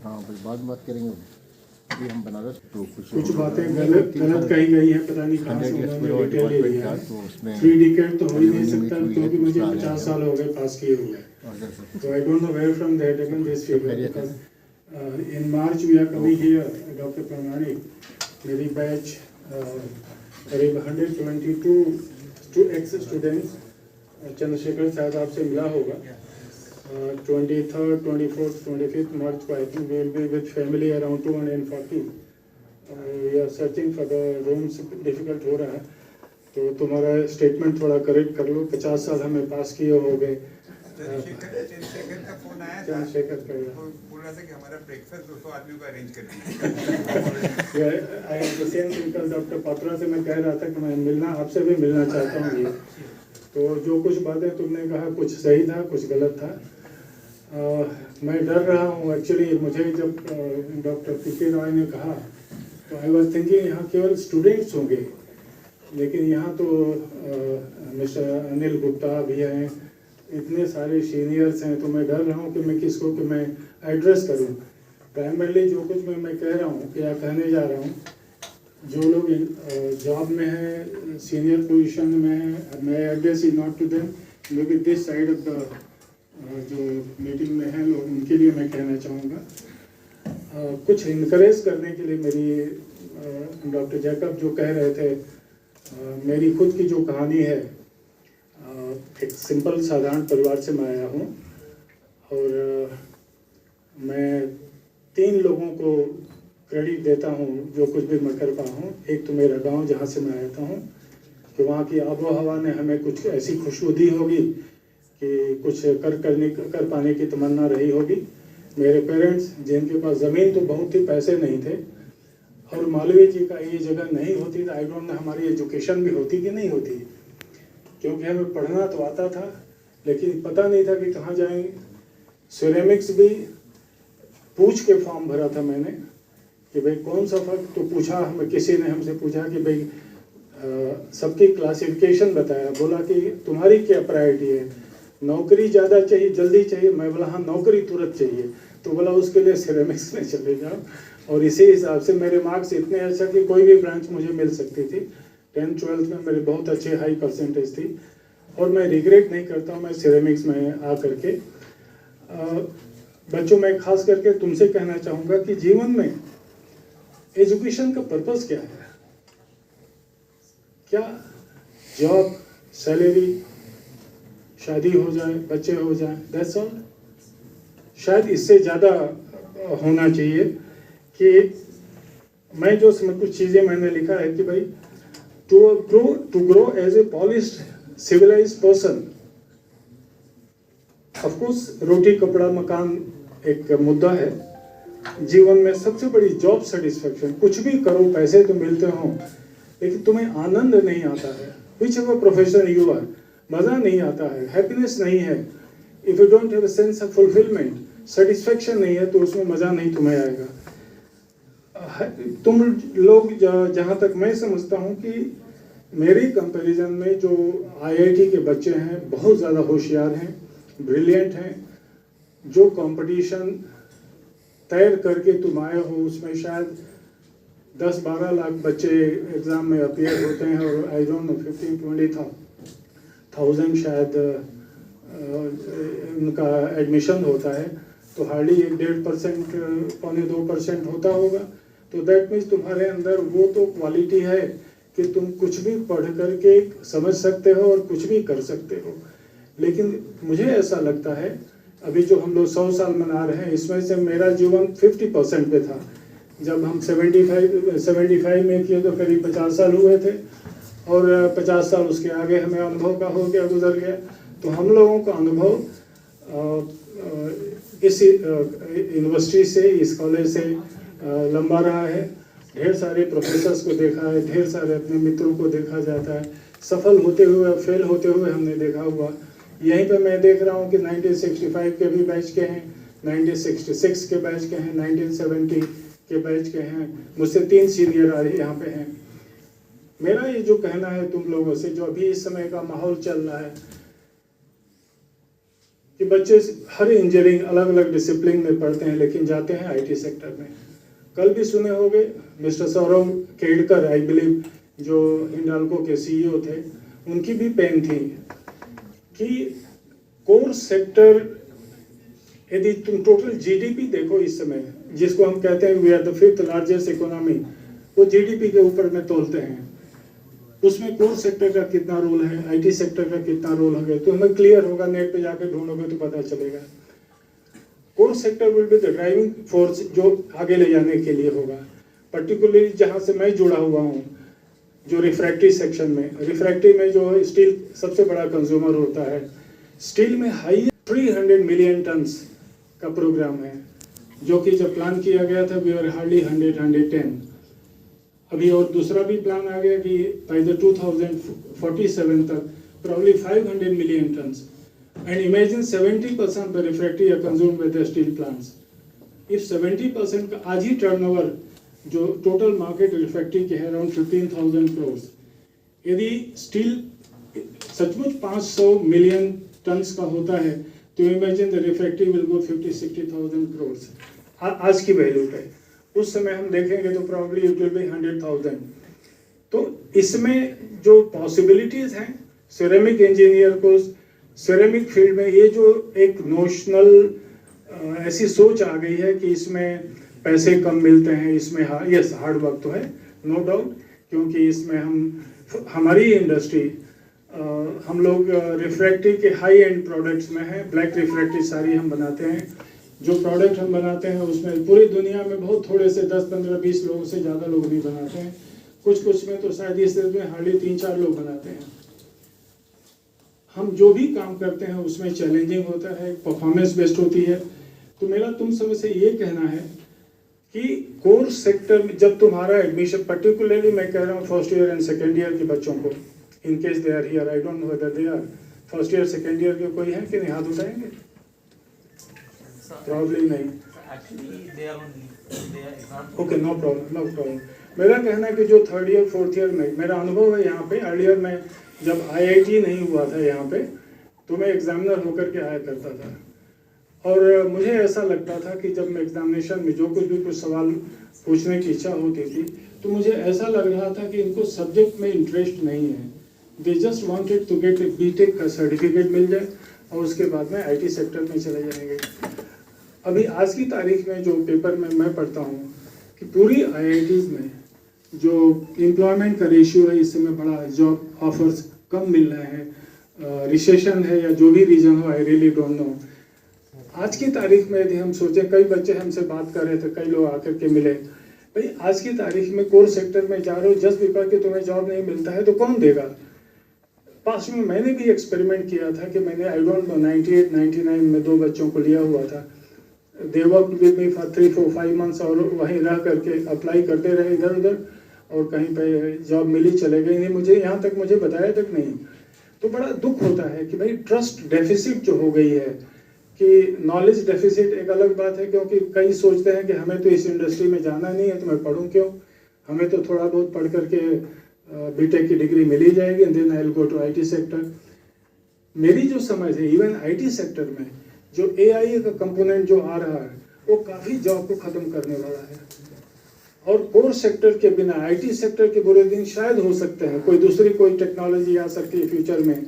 हाँ बस बाद में बात करेंगे। अभी हम बनारस तो कुछ बातें गलत कही गई हैं, पता नहीं कहाँ से 100 years उन्होंने पूरा डिटेल ले development लिया था, है। तो उसमें 3 डिकेड तो हो ही नहीं revenue सकता, meet हुई है, क्योंकि तो मुझे उसमें आ 50 रहे साल हो गए पास किए हुए। और sir So I don't know where from they have taken this figure, खैरियत है। because in March we are coming here, Dr. Pramani, मेरी बैच करीब 122 ex students, चंद्रशेखर शायद आपसे मिला होगा। 23rd, 24th, 25th March को I think we will be with family around 240. We are searching for the rooms, difficult हो रहा है, तो तुम्हारा स्टेटमेंट थोड़ा करेक्ट कर लो। 50 साल हमें पास किए हो गए। चंद्रशेखर का फोन आया था, चंद्रशेखर का बोल रहा था कि हमारा ब्रेकफास्ट 200 आदमी का अरेंज कर दीजिए। I am the same thing, कल डॉक्टर पात्रा से मैं कह रहा था कि मैं मिलना आपसे भी मिलना चाहता हूँ। ये तो जो कुछ बातें तुमने कहा कुछ सही था, कुछ गलत था। मैं डर रहा हूँ एक्चुअली। मुझे जब डॉक्टर पी.के. रॉय ने कहा तो आई वॉज थिंकिंग यहाँ केवल स्टूडेंट्स होंगे, लेकिन यहाँ तो मिस्टर अनिल गुप्ता भी हैं, इतने सारे सीनियर्स हैं। तो मैं डर रहा हूँ कि मैं किसको कि मैं एड्रेस करूँ। प्राइमरली जो कुछ मैं कह रहा हूँ या कहने जा रहा हूँ, जो लोग जॉब में हैं, सीनियर पोजीशन में हैं, मैं address is not to them, may be this side of the जो मीटिंग में हैं लोग, उनके लिए मैं कहना चाहूँगा। कुछ इनकरेज करने के लिए मेरी डॉक्टर जैकब जो कह रहे थे, मेरी खुद की जो कहानी है, एक सिंपल साधारण परिवार से मैं आया हूँ और मैं 3 लोगों को क्रेडिट देता हूँ जो कुछ भी मैं कर पाया हूँ। एक तो मेरा गांव जहाँ से मैं आता हूँ, कि वहाँ की आबो हवा ने हमें कुछ ऐसी खुशबू दी होगी कि कुछ कर पाने की तमन्ना रही होगी। मेरे पेरेंट्स जिनके पास ज़मीन तो बहुत ही, पैसे नहीं थे, और मालवीय जी का ये जगह नहीं होती तो आई डोंट नो हमारी एजुकेशन भी होती कि नहीं होती, क्योंकि हमें पढ़ना तो आता था लेकिन पता नहीं था कि कहाँ जाएंगे। सिरेमिक्स भी पूछ के फॉर्म भरा था मैंने कि भाई कौन सा फर्क, तो पूछा हमें, किसी ने हमसे पूछा कि भाई सबकी क्लासिफिकेशन बताया, बोला कि तुम्हारी क्या प्रायोरिटी है, नौकरी ज़्यादा चाहिए, जल्दी चाहिए? मैं बोला हाँ नौकरी तुरंत चाहिए। तो बोला उसके लिए सिरेमिक्स में चले जाओ, और इसी हिसाब से मेरे मार्क्स इतने अच्छा कि कोई भी ब्रांच मुझे मिल सकती थी। 10th 12th में मेरे बहुत अच्छे हाई परसेंटेज थी, और मैं रिग्रेट नहीं करता हूँ मैं सिरेमिक्स में आ करके। बच्चों, मैं खास करके तुमसे कहना चाहूँगा कि जीवन में एजुकेशन का पर्पस क्या है? क्या जॉब, सैलरी, शादी हो जाए, बच्चे हो जाए, दैट्स ऑल? शायद इससे ज़्यादा होना चाहिए। कि मैं जो कुछ चीज़ें मैंने लिखा है कि भाई to grow as a polished civilised person. Of course रोटी कपड़ा मकान एक मुद्दा है। जीवन में सबसे बड़ी जॉब सेटिस्फेक्शन, कुछ भी करो, पैसे तो मिलते हों लेकिन तुम्हें आनंद नहीं आता है। Whichever profession you are, मज़ा नहीं आता है, हैप्पीनेस नहीं है। If you don't have a sense of fulfilment, satisfaction नहीं है, तो उसमें मज़ा नहीं तुम्हें आएगा। तुम लोग जहाँ तक मैं समझता हूँ कि मेरी कंपैरिजन में जो IIT के बच्चे हैं बहुत ज़्यादा होशियार हैं, ब्रिलियंट हैं। जो कंपटीशन तैर करके तुम आए हो उसमें शायद 10-12 लाख बच्चे एग्ज़ाम में अपीयर होते हैं, और आई डोंट नो 15-20,000 शायद उनका एडमिशन होता है, तो हार्डली 1.5% 1.25% होता होगा। तो दैट मीन्स तुम्हारे अंदर वो तो क्वालिटी है कि तुम कुछ भी पढ़ करके समझ सकते हो और कुछ भी कर सकते हो। लेकिन मुझे ऐसा लगता है अभी जो हम लोग 100 साल मना रहे हैं, इसमें से मेरा जीवन 50% पे था। जब हम 75 में किए तो करीब 50 साल हुए थे, और 50 साल उसके आगे हमें अनुभव का हो गया, गुजर गया। तो हम लोगों का अनुभव इस यूनिवर्सिटी से, इस कॉलेज से लंबा रहा है। ढेर सारे प्रोफेसर्स को देखा है, ढेर सारे अपने मित्रों को देखा जाता है, सफल होते हुए, फेल होते हुए हमने देखा हुआ। यहीं पे मैं देख रहा हूँ कि 1965 के भी बैच के हैं, 1966 के बैच के हैं, 1970 के बैच के हैं। मुझसे 3 सीनियर आज यहाँ पे हैं। मेरा ये जो कहना है तुम लोगों से, जो अभी इस समय का माहौल चल रहा है, कि बच्चे हर इंजीनियरिंग अलग अलग डिसिप्लिन में पढ़ते हैं लेकिन जाते हैं आईटी सेक्टर में। कल भी सुने होंगे mister Saurabh Khedkar, I believe, जो हिंडाल्को के सीईओ थे, उनकी भी पेन थी कि कोर सेक्टर, यदि तुम टोटल जीडीपी देखो इस समय, जिसको हम कहते हैं we are the 5th largest economy, वो जीडीपी के ऊपर में तोलते हैं, उसमें कोर सेक्टर का कितना रोल है, आईटी सेक्टर का कितना रोल है, तो हमें क्लियर होगा, नेट पे जाकर ढूंढोगे तो पता चलेगा। Core sector will be the driving force जो आगे ले जाने के लिए होगा। पर्टिकुलरली जहाँ से मैं जुड़ा हुआ हूँ, जो रिफ्रैक्टरी सेक्शन में, रिफ्रैक्टरी में जो स्टील सबसे बड़ा कंज्यूमर होता है, स्टील में हाई 300 मिलियन टन्स का प्रोग्राम है, जो कि जब प्लान किया गया था वी आर हार्डली 110। अभी और दूसरा भी प्लान आ गया कि बाय द 2047 तक probably 500 million tons, and imagine 70% the refractory are consumed by the steel plants. If 70% का आज ही टर्नओवर जो टोटल मार्केट रिफ्रैक्टरी के है अराउंड 15,000 करोड़, यदि स्टील सचमुच 500 मिलियन टन्स का होता है तो imagine the refractory will go 50-60,000 crore आज की वैल्यू पे। उस समय हम देखेंगे तो प्रॉब्ली इट विल बी 100,000। तो इसमें जो पॉसिबिलिटीज हैं, सिरेमिक इंजीनियर को सिरेमिक फील्ड में ये जो एक नोशनल ऐसी सोच आ गई है कि इसमें पैसे कम मिलते हैं, इसमें यस हार्ड वर्क तो है, नो डाउट, क्योंकि इसमें हमारी इंडस्ट्री हम लोग रिफ्रैक्टरी के हाई एंड प्रोडक्ट्स में है। ब्लैक रिफ्रैक्टरी सारी हम बनाते हैं, जो प्रोडक्ट हम बनाते हैं उसमें पूरी दुनिया में बहुत थोड़े से 10, 15, 20 लोगों से ज़्यादा लोग नहीं बनाते हैं। कुछ में तो शायद इस देश में हार्डली 3-4 लोग बनाते हैं। हम जो भी काम करते हैं उसमें चैलेंजिंग होता है, परफॉर्मेंस बेस्ड होती है। तो मेरा तुम सब से ये कहना है कि कोर सेक्टर में जब तुम्हारा एडमिशन, पर्टिकुलरली मैं कह रहा हूँ first year and second year के बच्चों को, in case they are here, I don't know whether they are first year second year के कोई है कि नहीं, हाथ उठाएंगे? प्रॉब्लम नहीं, ओके, नो प्रॉब्लम। मेरा कहना है कि जो थर्ड ईयर फोर्थ ईयर में मेरा अनुभव है यहाँ पे, अर्लियर में जब आईआईटी नहीं हुआ था यहाँ पे, तो मैं एग्जामिनर होकर के आया करता था, और मुझे ऐसा लगता था कि जब मैं एग्जामिनेशन में जो कुछ सवाल पूछने की इच्छा होती थी, तो मुझे ऐसा लग रहा था कि इनको सब्जेक्ट में इंटरेस्ट नहीं है, they just wanted to get BTech का सर्टिफिकेट मिल जाए और उसके बाद में आईटी सेक्टर में चले जाएंगे। अभी आज की तारीख में जो पेपर में मैं पढ़ता हूँ कि पूरी आईआईटीज में जो एम्प्लॉयमेंट का रेशियो है, इस समय बड़ा जॉब ऑफर्स कम मिल रहे हैं, रिसेशन है या जो भी रीजन हो, आई रियली डोंट नो। आज की तारीख में यदि हम सोचें, कई बच्चे हमसे बात कर रहे थे, कई लोग आकर के मिले, भाई आज की तारीख में कोर सेक्टर में जा रहे हो, जस्ट बिकॉज कि तुम्हें जॉब नहीं मिलता है तो कौन देगा? पास में मैंने भी एक्सपेरिमेंट किया था कि मैंने आई डोंट नो 98-99 में 2 बच्चों को लिया हुआ था। They work with me for 3-4-5 months, और वहीं रह करके अप्लाई करते रहे इधर उधर, और कहीं पे जॉब मिली, चले गए नहीं, मुझे यहाँ तक मुझे बताया तक नहीं। तो बड़ा दुख होता है कि भाई ट्रस्ट डेफिसिट जो हो गई है, कि नॉलेज डेफिसिट एक अलग बात है, क्योंकि कई सोचते हैं कि हमें तो इस इंडस्ट्री में जाना नहीं है तो मैं पढ़ूँ क्यों, हमें तो थोड़ा बहुत पढ़ करके बीटेक की डिग्री मिल ही जाएगी, then I will go to IT sector. मेरी जो समझ है, इवन आईटी सेक्टर में जो एआई का कंपोनेंट जो आ रहा है, वो काफ़ी जॉब को ख़त्म करने वाला है, और कोर सेक्टर के बिना आईटी सेक्टर के बुरे दिन शायद हो सकते हैं, कोई दूसरी कोई टेक्नोलॉजी आ सकती है फ्यूचर में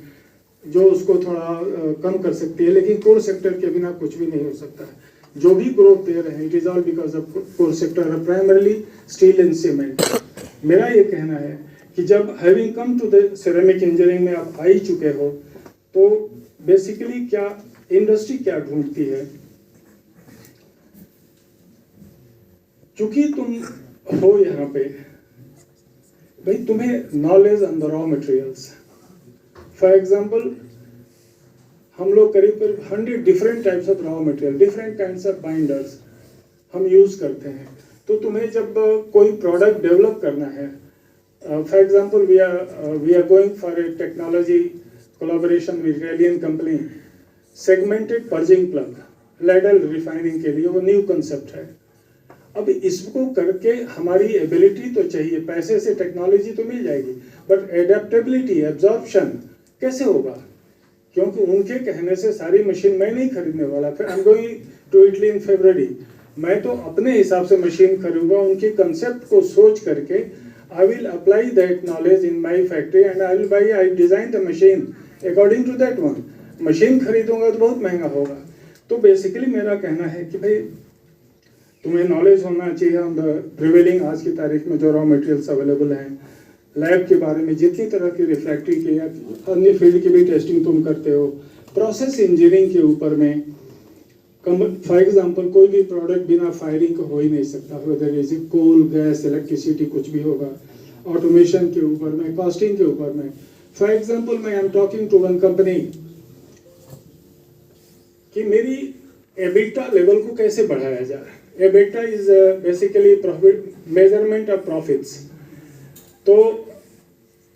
जो उसको थोड़ा कम कर सकती है, लेकिन कोर सेक्टर के बिना कुछ भी नहीं हो सकता है। जो भी ग्रोथ दे रहे हैं, it is all because of core sector, primarily steel and cement. मेरा ये कहना है कि जब having come to the ceramic engineering में आप आ ही चुके हो, तो बेसिकली क्या इंडस्ट्री क्या ढूंढती है, क्योंकि तुम हो यहाँ पे, भाई तुम्हें knowledge on the raw materials, for example हम लोग करीब 100 different types of raw material, different kinds of binders हम यूज करते हैं। तो तुम्हें जब कोई प्रोडक्ट डेवलप करना है, for example we are going for a technology collaboration with रेलियन company, segmented purging plug ladle refining के लिए, वो न्यू कंसेप्ट है। अब इसको करके हमारी एबिलिटी तो चाहिए, पैसे से टेक्नोलॉजी तो मिल जाएगी, बट एडेप्टेबिलिटी, एब्जॉर्प्शन कैसे होगा? क्योंकि उनके कहने से सारी मशीन मैं नहीं खरीदने वाला। फिर I am going to Italy in February, मैं तो अपने हिसाब से मशीन खरीदूंगा, उनकी कंसेप्ट को सोच करके I will apply that knowledge in my factory and I will buy, I design the machine according to that one. Machine खरीदूंगा तो बहुत महंगा होगा। तो बेसिकली मेरा कहना है कि भाई तुम्हें नॉलेज होना चाहिए ऑन द प्रिवेलिंग आज की तारीख में जो रॉ मटेरियल्स अवेलेबल हैं, लैब के बारे में जितनी तरह की रिफ्रैक्टरी की या अन्य फील्ड की भी टेस्टिंग तुम करते हो, प्रोसेस इंजीनियरिंग के ऊपर में, फॉर एग्जांपल कोई भी प्रोडक्ट बिना फायरिंग का हो ही नहीं सकता, whether is coal, gas, electricity, कुछ भी होगा। ऑटोमेशन के ऊपर में, कॉस्टिंग के ऊपर में। फॉर एग्जांपल मैं I am talking to one company कि मेरी एबिटा लेवल को कैसे बढ़ाया जाए। EBITDA is basically profit, measurement of profits. तो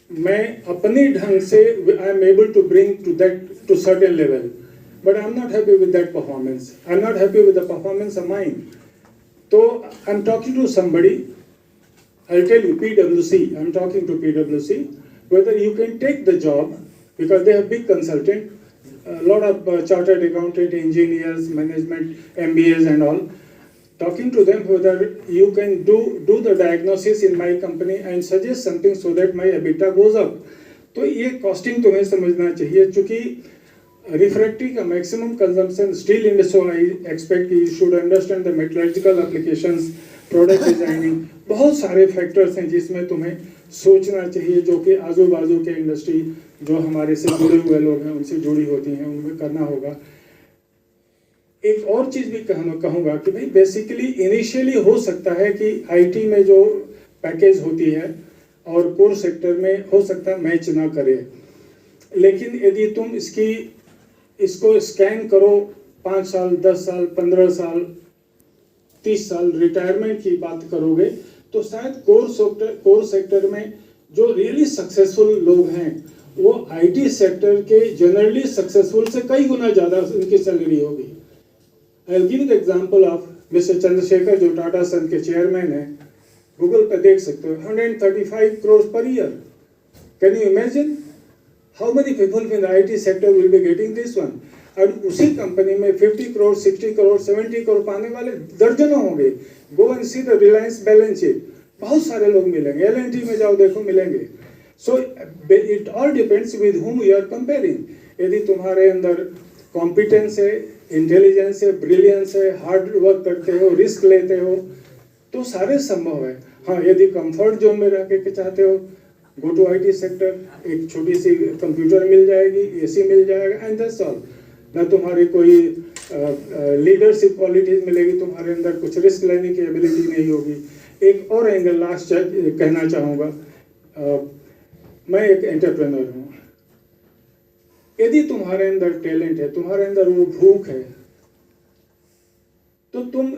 मैं अपने ढंग से I am able to bring to that to certain level, but I'm not happy with that performance. I'm not happy with the performance of mine. So I'm talking to somebody, I'll tell you, PwC, I'm talking to PwC, whether you can take the job, because they have big consultant, a lot of chartered accountant, engineers, management, MBAs and all, talking to them whether you can do the diagnosis in my company and suggest something so that my EBITDA goes up. तो ये costing तुम्हें समझना चाहिए, चूँकि refractory का maximum consumption steel industry, I expect you should understand the metallurgical applications, product designing, बहुत सारे factors हैं जिसमें तुम्हें सोचना चाहिए, जो कि आजू बाजू के इंडस्ट्री जो हमारे से जुड़े हुए लोग हैं उनसे जुड़ी होती हैं, उनमें करना होगा। एक और चीज़ भी कहूँगा कि भाई बेसिकली इनिशियली हो सकता है कि आईटी में जो पैकेज होती है और कोर सेक्टर में हो सकता है मैच ना करे, लेकिन यदि तुम इसको स्कैन करो 5 साल, 10 साल, 15 साल, 30 साल रिटायरमेंट की बात करोगे, तो शायद कोर सेक्टर में जो रियली सक्सेसफुल लोग हैं वो आईटी सेक्टर के जनरली सक्सेसफुल से कई गुना ज़्यादा उनकी सैलरी होगी। I will give the example of mister Chandrashekhar जो टाटा सन के चेयरमैन हैं, गूगल पर देख सकते हो, 135 crore per year. Can you imagine how many people in the IT sector will be getting this one? और उसी कंपनी में 50 करोड़, 60 करोड़, 70 करोड़ पाने वाले दर्जनों होंगे। Go and see the Reliance balance sheet, बहुत सारे लोग मिलेंगे। L&T में जाओ देखो मिलेंगे। So it all depends with whom you are comparing. यदि तुम्हारे अंदर कॉम्पिटेंस है, इंटेलिजेंस है, ब्रिलियंस है, हार्ड वर्क करते हो, रिस्क लेते हो, तो सारे संभव है। हाँ, यदि कंफर्ट जोन में रह के चाहते हो, गो टू आईटी सेक्टर, एक छोटी सी कंप्यूटर मिल जाएगी, एसी मिल जाएगा, एंड दैट्स ऑल। ना तुम्हारी कोई लीडरशिप क्वालिटीज मिलेगी, तुम्हारे अंदर कुछ रिस्क लेने की एबिलिटी नहीं होगी। एक और एंगल लास्ट कहना चाहूँगा, मैं एक एंटरप्रेन्योर हूँ। यदि तुम्हारे अंदर टैलेंट है, तुम्हारे अंदर वो भूख है, तो तुम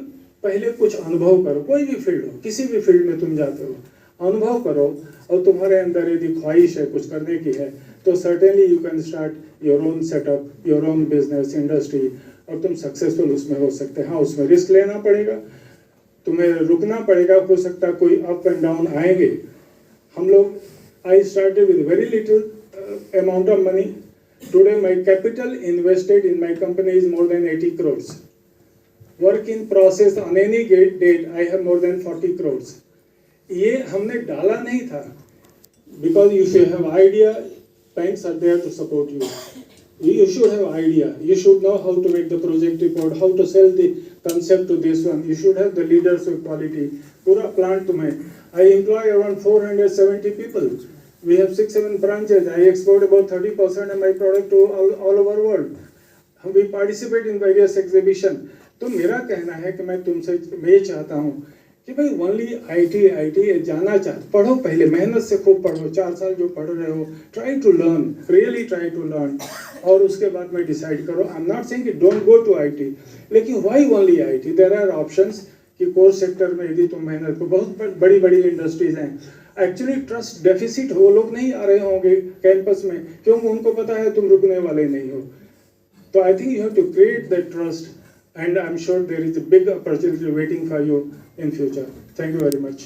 पहले कुछ अनुभव करो। कोई भी फील्ड हो, किसी भी फील्ड में तुम जाते हो, अनुभव करो, और तुम्हारे अंदर यदि ख्वाहिश है कुछ करने की है, तो certainly you can start your own setup, your own business industry, और तुम सक्सेसफुल उसमें हो सकते हैं। हाँ, उसमें रिस्क लेना पड़ेगा, तुम्हें रुकना पड़ेगा, हो सकता है कोई अप एंड डाउन आएंगे। हम लोग, I started with very little amount of money. Today my capital invested in my company is more than 80 crore. Work in process on any date I have more than 40 crore. ये हमने डाला नहीं था, because you should have idea, banks are there to support you. You should have idea. You should know how to make the project report, how to sell the concept to this one. You should have the leadership quality. पूरा plant तुम्हें. I employ around 470 people. We have 6-7 branches. I export about 30% of my product to all over world. We participate in various exhibition. तो मेरा कहना है कि मैं तुमसे ये चाहता हूँ कि भाई ओनली आईटी जाना चाहते, पढ़ो पहले, मेहनत से खूब पढ़ो, 4 साल जो पढ़ रहे हो, try to learn, really try to learn, और उसके बाद में डिसाइड करो। आई एम नॉट सेइंग कि डोंट गो टू आईटी, लेकिन why only IT? There are options कि कोर सेक्टर में यदि तुम मेहनत को, बहुत बड़ी बड़ी इंडस्ट्रीज हैं। एक्चुअली ट्रस्ट डेफिसिट हो, लोग नहीं आ रहे होंगे कैंपस में, क्योंकि उनको पता है तुम रुकने वाले नहीं हो। तो I think you have to create that trust, and I'm sure there is a big opportunity waiting for you in future. Thank you very much.